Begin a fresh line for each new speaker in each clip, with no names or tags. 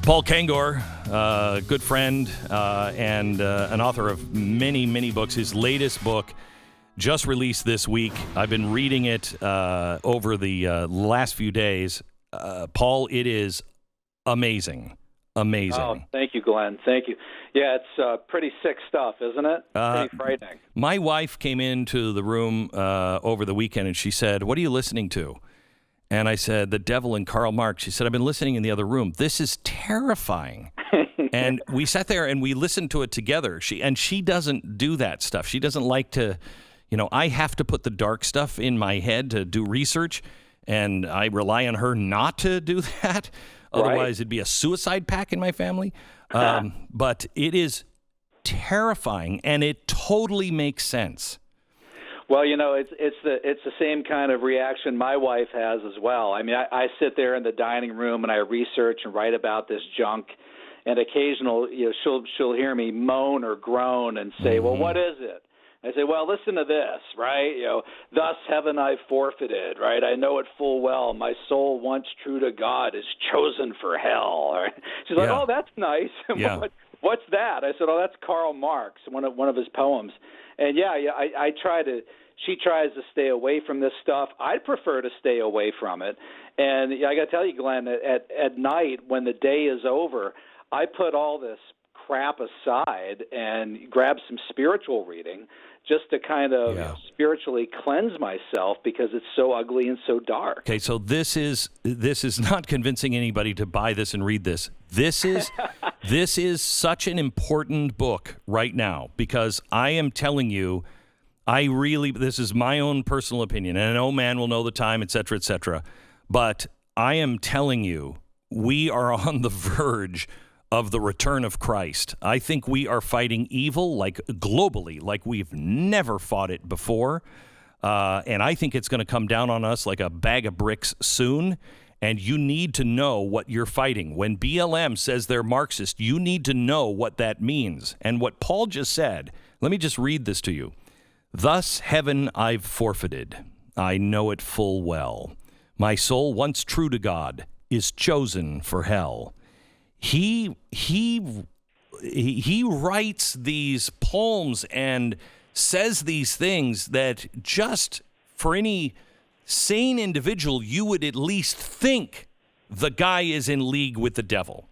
Paul Kengor, good friend and an author of many, many books. His latest book just released this week. I've been reading it over the last few days. Paul, it is amazing. Amazing.
Oh, thank you, Glenn. Thank you. Yeah, it's pretty sick stuff, isn't it? Pretty frightening.
My wife came into the room over the weekend and she said, "What are you listening to?" And I said, "The Devil and Karl Marx." She said, "I've been listening in the other room. This is terrifying." And we sat there and we listened to it together. She doesn't do that stuff. She doesn't like to, I have to put the dark stuff in my head to do research, and I rely on her not to do that. Otherwise, It'd be a suicide pact in my family. But it is terrifying, and it totally makes sense.
Well, it's the same kind of reaction my wife has as well. I mean, I sit there in the dining room and I research and write about this junk, and occasionally, she'll hear me moan or groan and say, "Well, what is it?" I say, "Well, listen to this, right? Thus heaven I forfeited, right? I know it full well. My soul, once true to God, is chosen for hell." Right? She's like, "Oh, that's nice."
Yeah.
What's that? I said, "Oh, that's Karl Marx, one of his poems." And I try to. She tries to stay away from this stuff. I prefer to stay away from it. And I got to tell you, Glenn, at night when the day is over, I put all this crap aside and grab some spiritual reading just to kind of spiritually cleanse myself because it's so ugly and so dark.
Okay, so this is not convincing anybody to buy this and read this. This is such an important book right now because I am telling you, this is my own personal opinion, and no man will know the time, et cetera, but I am telling you, we are on the verge of the return of Christ. I think we are fighting evil globally, like we've never fought it before. And I think it's going to come down on us like a bag of bricks soon. And you need to know what you're fighting. When BLM says they're Marxist, you need to know what that means. And what Paul just said, let me just read this to you. "Thus heaven I've forfeited. I know it full well. My soul, once true to God, is chosen for hell." He writes these poems and says these things that just for any sane individual, you would at least think the guy is in league with the devil.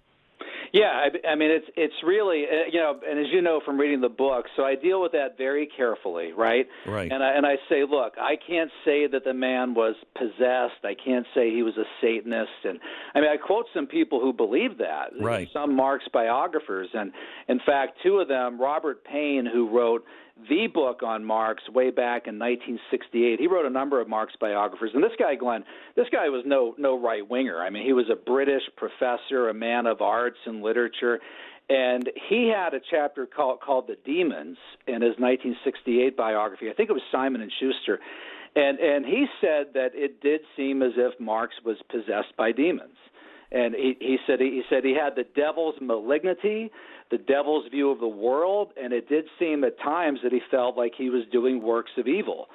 Yeah, I mean, it's really, and as you know from reading the book, so I deal with that very carefully, right?
Right.
And I say, look, I can't say that the man was possessed. I can't say he was a Satanist. And I mean, I quote some people who believe that.
Right.
Some Marx biographers. And in fact, two of them, Robert Payne, who wrote the book on Marx way back in 1968. He wrote a number of Marx biographers. And this guy, Glenn, was no right-winger. I mean, he was a British professor, a man of arts and literature. And he had a chapter called The Demons in his 1968 biography. I think it was Simon & Schuster. And he said that it did seem as if Marx was possessed by demons. And he said he had the devil's malignity, the devil's view of the world, and it did seem at times that he felt like he was doing works of evil.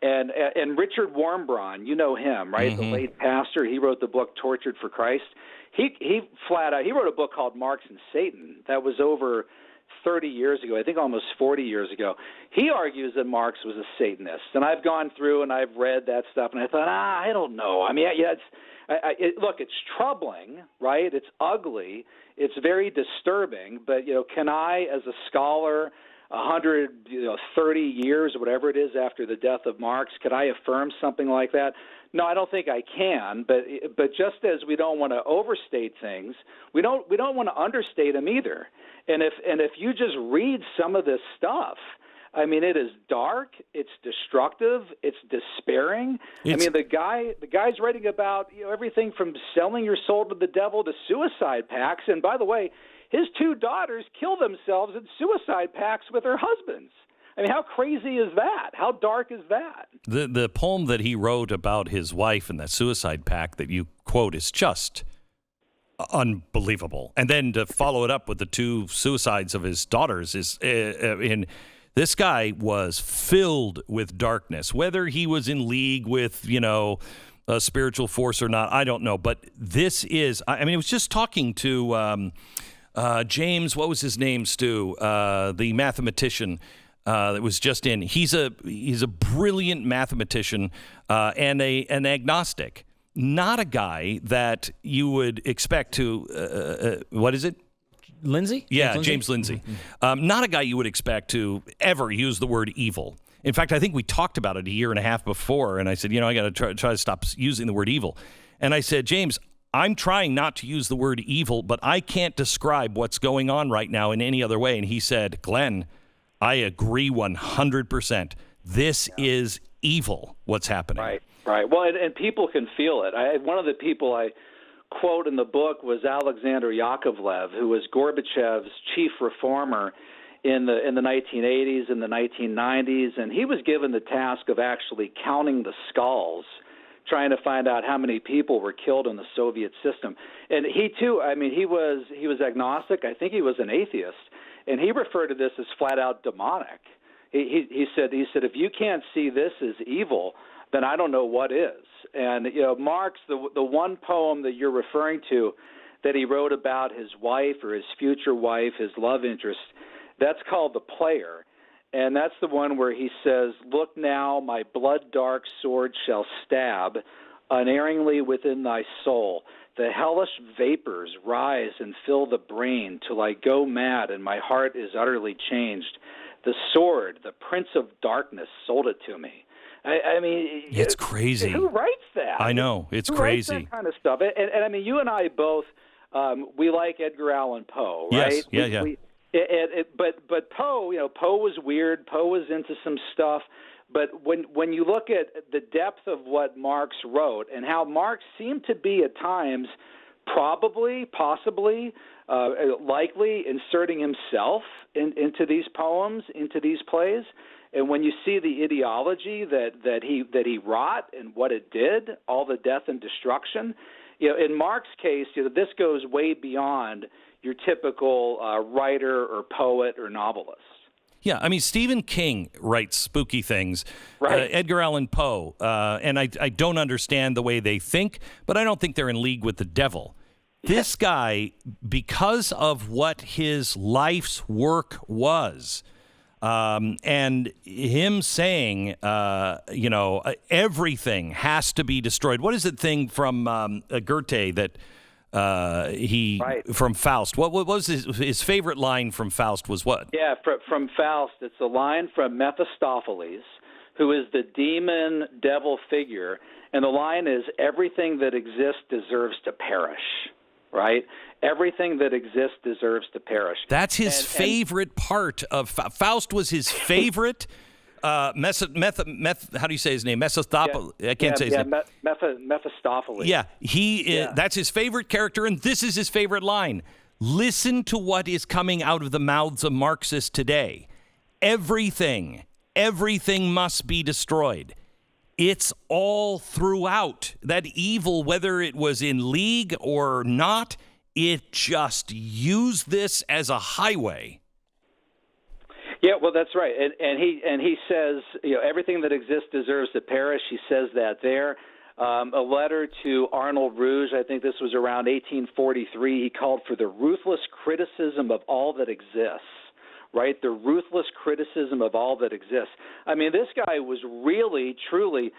And Richard Warmbraun, you know him, right? Mm-hmm. The late pastor. He wrote the book Tortured for Christ. He flat out, he wrote a book called Marx and Satan that was over 30 years ago, I think almost 40 years ago. He argues that Marx was a Satanist. And I've gone through and I've read that stuff, and I thought, I don't know. I mean, look, it's troubling, right? It's ugly. It's very disturbing. But, can I, as a scholar, 130 years or whatever it is after the death of Marx, could I affirm something like that? No, I don't think I can. But just as we don't want to overstate things, we don't want to understate them either. And if you just read some of this stuff, I mean, it is dark, it's destructive, it's despairing. I mean, the guy's writing about everything from selling your soul to the devil to suicide pacts. And by the way, his two daughters kill themselves in suicide pacts with their husbands. I mean, how crazy is that? How dark is that?
The poem that he wrote about his wife and that suicide pact that you quote is just unbelievable. And then to follow it up with the two suicides of his daughters is this guy was filled with darkness, whether he was in league with, a spiritual force or not, I don't know. But this is, I mean, I was just talking to James, what was his name, Stu? The mathematician that was just in. He's a brilliant mathematician and an agnostic. Not a guy that you would expect to, what is it?
Lindsay?
Yeah, James Lindsay. Not a guy you would expect to ever use the word evil. In fact, I think we talked about it a year and a half before, and I said, I got to try to stop using the word evil. And I said, James, I'm trying not to use the word evil, but I can't describe what's going on right now in any other way. And he said, Glenn, I agree 100%. This is evil, what's happening.
Right. Well, and people can feel it. One of the people I quote in the book was Alexander Yakovlev, who was Gorbachev's chief reformer in the 1980s and the 1990s, and he was given the task of actually counting the skulls, trying to find out how many people were killed in the Soviet system. And he too, I mean, he was agnostic. I think he was an atheist, and he referred to this as flat out demonic. He said if you can't see this as evil, then I don't know what is. And Marx, the one poem that you're referring to, that he wrote about his wife or his future wife, his love interest, that's called The Player. And that's the one where he says, "Look now, my blood-dark sword shall stab unerringly within thy soul. The hellish vapors rise and fill the brain till I go mad and my heart is utterly changed. The sword, the prince of darkness, sold it to me." I mean,
it's crazy.
Who writes that?
I know, it's
who
crazy.
Writes that kind of stuff. And I mean, you and I both, we like Edgar Allan Poe, right?
Yes,
But Poe, Poe was weird. Poe was into some stuff. But when you look at the depth of what Marx wrote and how Marx seemed to be at times possibly, likely inserting himself into these poems, into these plays, and when you see the ideology that he wrought and what it did, all the death and destruction, in Marx's case, this goes way beyond your typical writer or poet or novelist.
Yeah, I mean, Stephen King writes spooky things.
Right.
Edgar Allan Poe, and I don't understand the way they think, but I don't think they're in league with the devil. This guy, because of what his life's work was, and him saying, everything has to be destroyed. What is the thing from Goethe that from Faust? What was his favorite line from Faust was what?
Yeah, from Faust, it's a line from Mephistopheles, who is the demon devil figure, and the line is, "Everything that exists deserves to perish." Right? Everything that exists deserves to perish.
That's his favorite part of Faust. Was his favorite. How do you say his name? Mephistopheles. I can't say his name.
Mephistopheles.
Yeah, that's his favorite character, and this is his favorite line. Listen to what is coming out of the mouths of Marxists today. Everything must be destroyed. It's all throughout. That evil, whether it was in league or not, it just used this as a highway.
Yeah, well, that's right. And he says, everything that exists deserves to perish. He says that there. A letter to Arnold Rouge, I think this was around 1843, he called for the ruthless criticism of all that exists. Right? The ruthless criticism of all that exists. I mean, this guy was really, truly,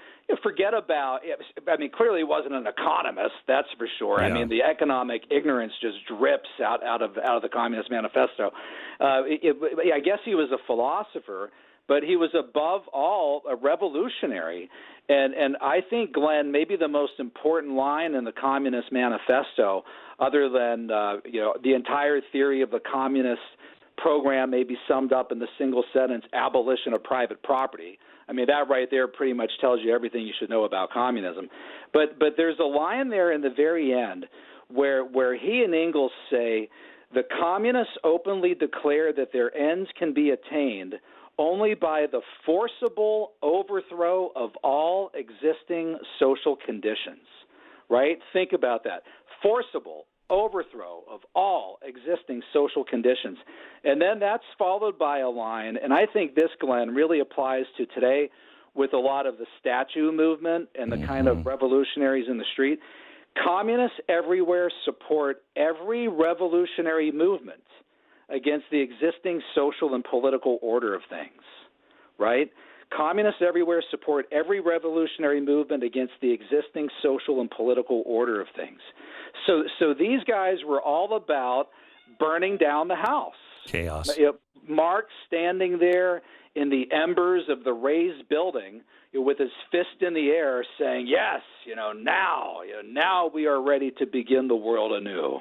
forget about, I mean, clearly he wasn't an economist, that's for sure.
Yeah.
I mean, the economic ignorance just drips out of the Communist Manifesto. I guess he was a philosopher, but he was above all a revolutionary. And I think, Glenn, maybe the most important line in the Communist Manifesto, other than, the entire theory of the communist program may be summed up in the single sentence, abolition of private property. I mean, that right there pretty much tells you everything you should know about communism. But there's a line there in the very end where he and Engels say, the communists openly declare that their ends can be attained only by the forcible overthrow of all existing social conditions. Right? Think about that. Forcible overthrow of all existing social conditions. And then that's followed by a line, and I think this, Glenn, really applies to today, with a lot of the statue movement and the kind of revolutionaries in the street. Communists everywhere support every revolutionary movement against the existing social and political order of things, right? Communists everywhere support every revolutionary movement against the existing social and political order of things. So these guys were all about burning down the house.
Chaos.
Marx standing there in the embers of the raised building with his fist in the air saying, yes, now we are ready to begin the world anew.